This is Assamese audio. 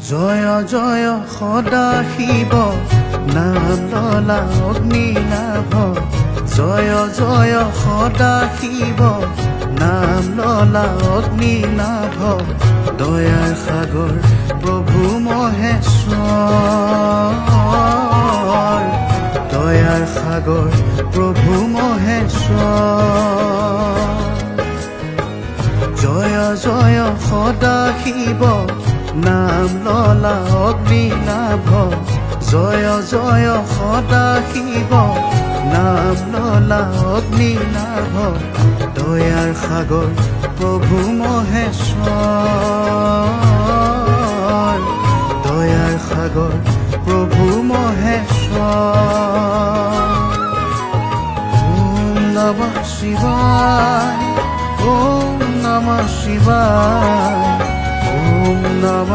জয় জয় সদা শিৱ নাম ললা অগ্নিনাভ জয় জয় সদা শিৱ নাম ললা অগ্নিনাভ দয়াৰ সাগৰ প্ৰভু মহেশ্বৰ দয়াৰ সাগৰ প্ৰভু মহেশ্বৰ জয় জয় সদা শিৱ নাম ললা অগ্নিনাভ জয় জয় সদা শিৱ নাম ললা অগ্নিনাভ দয়াৰ সাগৰ প্ৰভু মহেশ্বৰ দয়াৰ সাগৰ প্ৰভু মহেশ্বৰ ওম নমঃ শিৱায় ওম নমঃ শিৱায় ওম নমঃ